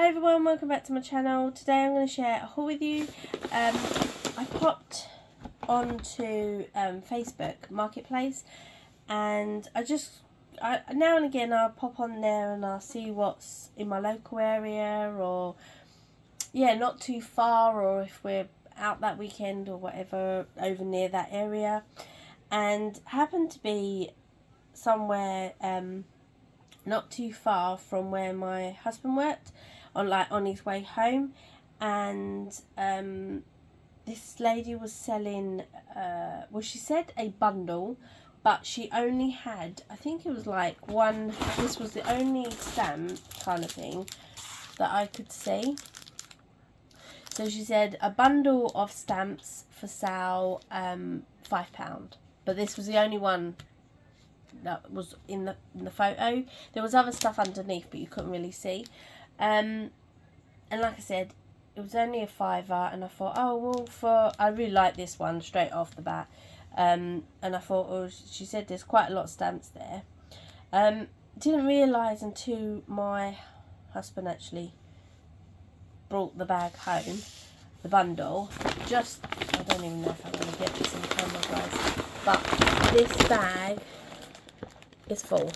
Hi everyone, welcome back to my channel. Today I'm going to share a haul with you. I popped onto Facebook Marketplace, and now and again I'll pop on there and I'll see what's in my local area, or not too far, or if we're out that weekend or whatever over near that area, and happened to be somewhere not too far from where my husband worked, on his way home, and this lady was selling she said a bundle, but she only had, I think it was like one, this was the only stamp kind of thing that I could see. So she said a bundle of stamps for sale, £5, but this was the only one that was in the photo. There was other stuff underneath, but you couldn't really see. And like I said, it was only a £5, and I thought, oh well, I really like this one straight off the bat. And I thought, oh, she said there's quite a lot of stamps there. Didn't realise until my husband actually brought the bag home, the bundle. I don't even know if I'm going to get this in the camera, guys, but this bag is full.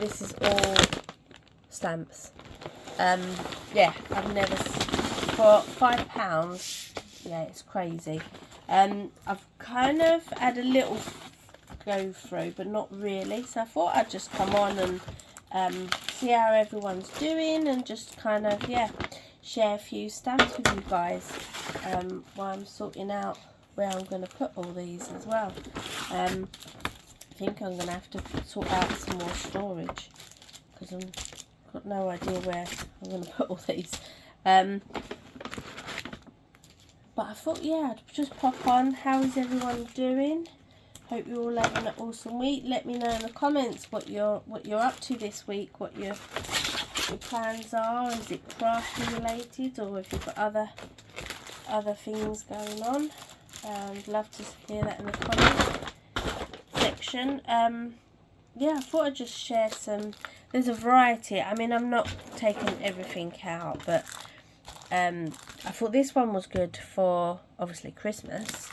This is all stamps. I've never, for £5, it's crazy. I've kind of had a little go through, but not really, so I thought I'd just come on and see how everyone's doing, and just kind of share a few stamps with you guys while I'm sorting out where I'm going to put all these as well. I think I'm going to have to sort out some more storage, because I've got no idea where I'm going to put all these. But I thought, I'd just pop on. How is everyone doing? Hope you're all having an awesome week. Let me know in the comments what you're up to this week, what your plans are. Is it crafty related, or if you've got other things going on? I'd love to hear that in the comments section. I thought I'd just share some. There's a variety. I mean, I'm not taking everything out, but I thought this one was good for, obviously, Christmas.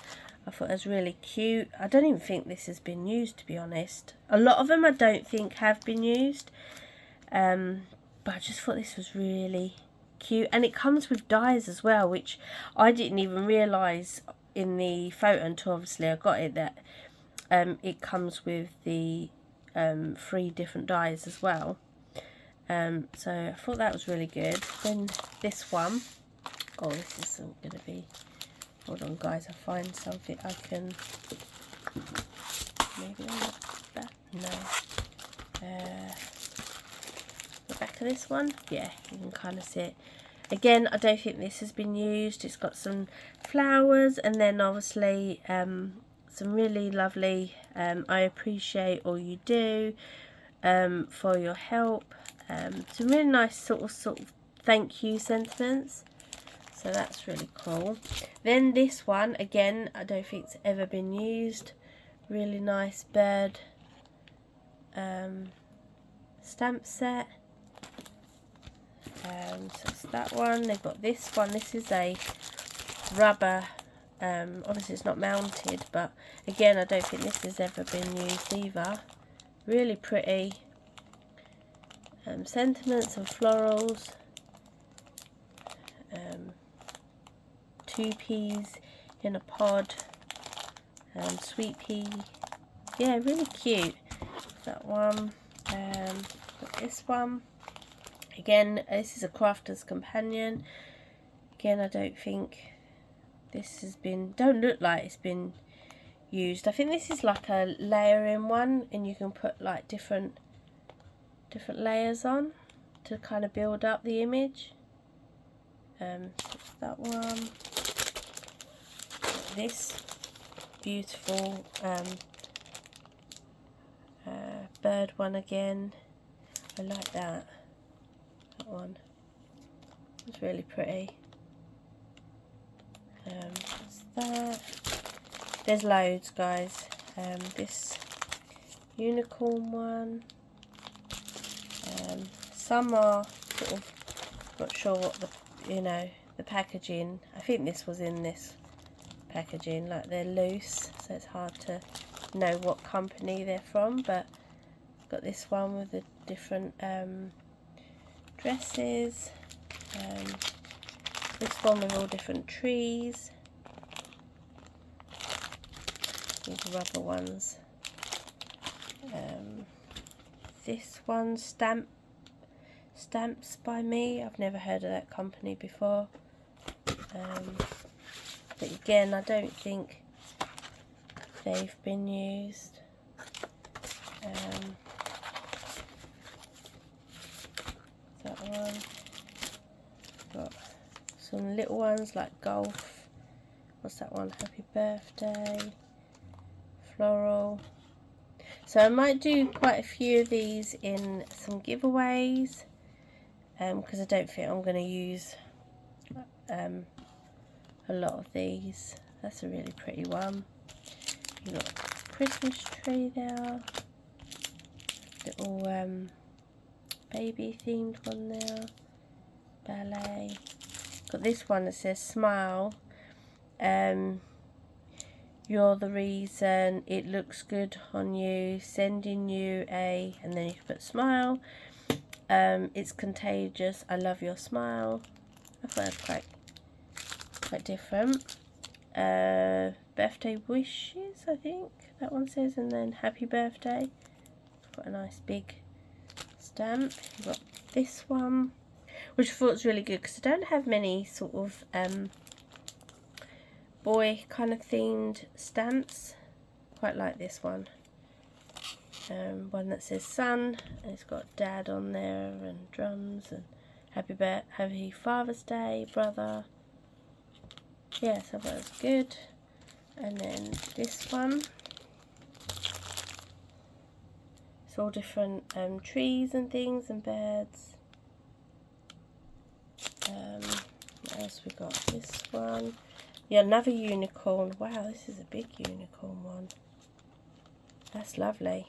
I thought it was really cute. I don't even think this has been used, to be honest. A lot of them I don't think have been used, but I just thought this was really cute, and it comes with dies as well, which I didn't even realise in the photo until obviously I got it, that it comes with the 3 different dies as well. So I thought that was really good. Then this one, this isn't going to be, hold on guys, I'll find something I can, maybe on the back, no, the back of this one, you can kind of see it. Again, I don't think this has been used. It's got some flowers, and then obviously some really lovely, I appreciate all you do, for your help. Some really nice sort of thank you sentiments. So that's really cool. Then this one, again, I don't think it's ever been used. Really nice bird stamp set. So it's that one. They've got this one. This is a rubber, obviously it's not mounted, but again I don't think this has ever been used either. Really pretty. Sentiments and florals. 2 peas in a pod. Sweet pea. Really cute. That one. Got this one. Again, this is a crafter's companion. Again, I don't think this has been, don't look like it's been used. I think this is like a layering one, and you can put like different layers on to kind of build up the image. That one. This beautiful bird one again. I like that. That one. It's really pretty. That. There's loads, guys. This unicorn one. Some are sort of not sure what the, you know, the packaging. I think this was in this packaging, like they're loose, so it's hard to know what company they're from. But I've got this one with the different dresses, this one with all different trees, these rubber ones, this one Stamps by Me. I've never heard of that company before, but again I don't think they've been used. That one, got some little ones like golf. What's that one? Happy Birthday, floral. So I might do quite a few of these in some giveaways, because I don't think I'm going to use a lot of these. That's a really pretty one. You've got a Christmas tree there, little baby themed one there, ballet. Got this one that says smile, you're the reason it looks good on you, sending you a, and then you can put smile. It's contagious, I love your smile. I thought that's quite different. Birthday wishes, I think that one says, and then happy birthday. Got a nice big stamp. You've got this one, which I thought was really good because I don't have many sort of boy kind of themed stamps. Quite like this one. One that says sun, and it's got dad on there and drums and happy Father's Day, brother. Yeah, so that was good. And then this one, it's all different trees and things and birds. What else we got? This one. Yeah, another unicorn. Wow, this is a big unicorn one. That's lovely.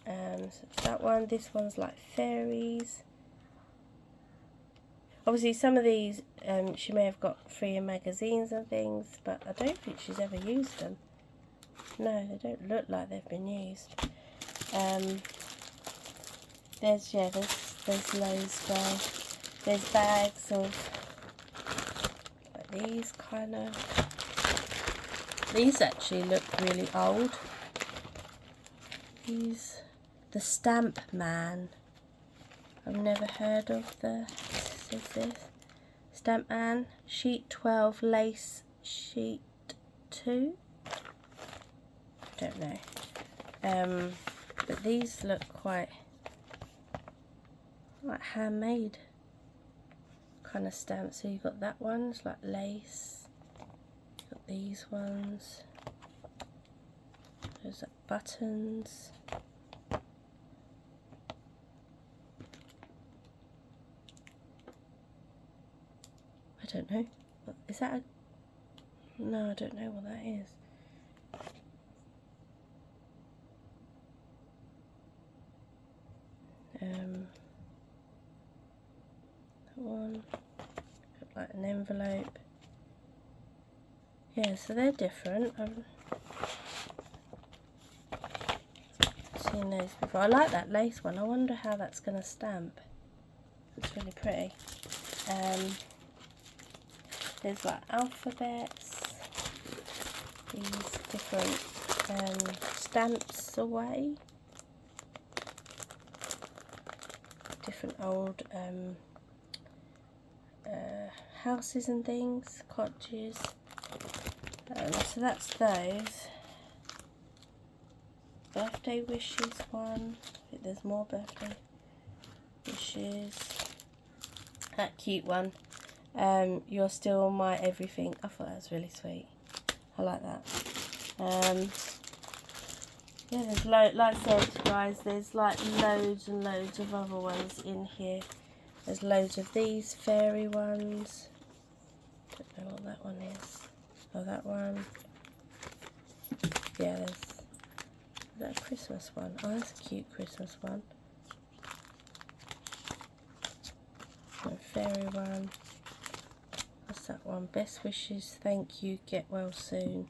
So it's that one. This one's like fairies. Obviously some of these she may have got free in magazines and things, but I don't think she's ever used them. No, they don't look like they've been used. There's loads there. There's bags of like these kind of. These actually look really old. These, the Stamp Man. I've never heard of the. Is this Stamp Man? Sheet 12, lace sheet 2. I don't know. But these look quite like handmade kind of stamps. So you've got that one, it's like lace. You've got these ones. There's like buttons. I don't know. Is that a... No, I don't know what that is. That one. Got like an envelope. Yeah, so they're different. I've seen those before. I like that lace one. I wonder how that's going to stamp. It's really pretty. There's like alphabets, these different stamps away, different old houses and things, cottages. So that's those. Birthday wishes one. I think there's more birthday wishes. That cute one. You're still my everything. I thought that was really sweet. I like that. Yeah, there's like I said, guys, there's like loads and loads of other ones in here. There's loads of these fairy ones. Don't know what that one is. Oh, that one. Yeah, there's. Is that a Christmas one? Oh, that's a cute Christmas one. fairy one. What's that one? Best wishes, thank you, get well soon.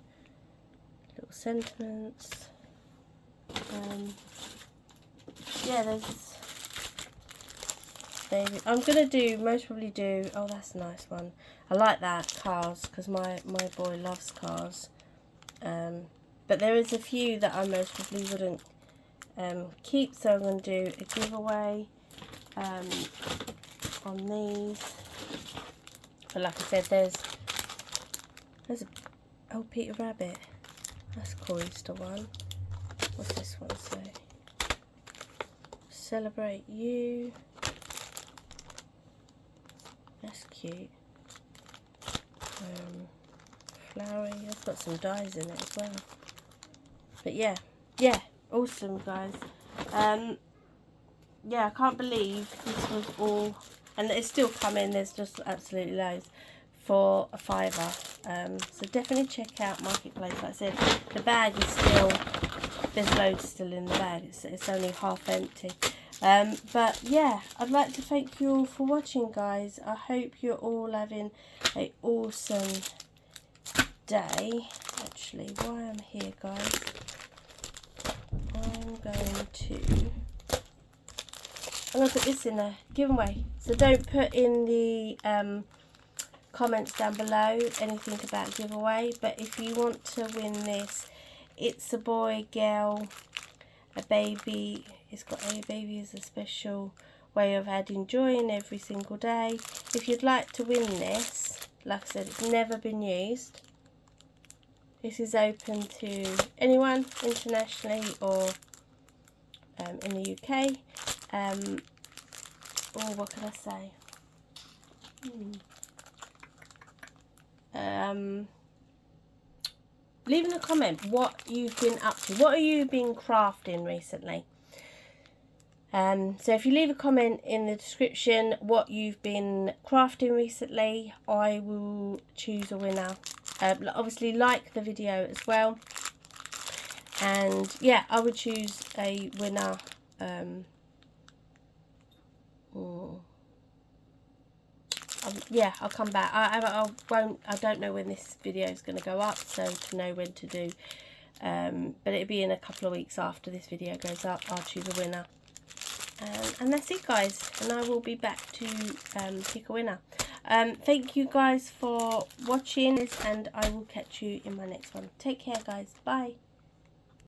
Little sentiments. Yeah, there's baby. I'm gonna most probably do. Oh, that's a nice one. I like that, cars, because my boy loves cars. But there is a few that I most probably wouldn't keep, so I'm going to do a giveaway on these. But like I said, there's a Peter Rabbit. That's a cool Easter one. What's this one say? Celebrate you. That's cute. Flowery. It's got some dyes in it as well. But yeah, awesome, guys. Yeah, I can't believe this was all, and it's still coming. There's just absolutely loads for a £5. So definitely check out Marketplace. Like I said, the bag is still, there's loads still in the bag. It's only half empty. But yeah, I'd like to thank you all for watching, guys. I hope you're all having an awesome day. Actually, while I'm here, guys, I'm going to put this in a giveaway. So don't put in the comments down below anything about giveaway. But if you want to win this, it's a boy, girl, a baby. It's got a baby as a special way of adding joy in every single day. If you'd like to win this, like I said, it's never been used. This is open to anyone internationally or in the UK. Or what can I say? Leave in a comment what you've been up to. What have you been crafting recently? So if you leave a comment in the description what you've been crafting recently, I will choose a winner. Obviously like the video as well, and yeah, I would choose a winner. Yeah, I'll come back. I don't know when this video is going to go up, so to know when to do, but it'll be in a couple of weeks after this video goes up. I'll choose a winner. And that's it, guys, and I will be back to pick a winner. Thank you guys for watching, and I will catch you in my next one. Take care, guys. Bye.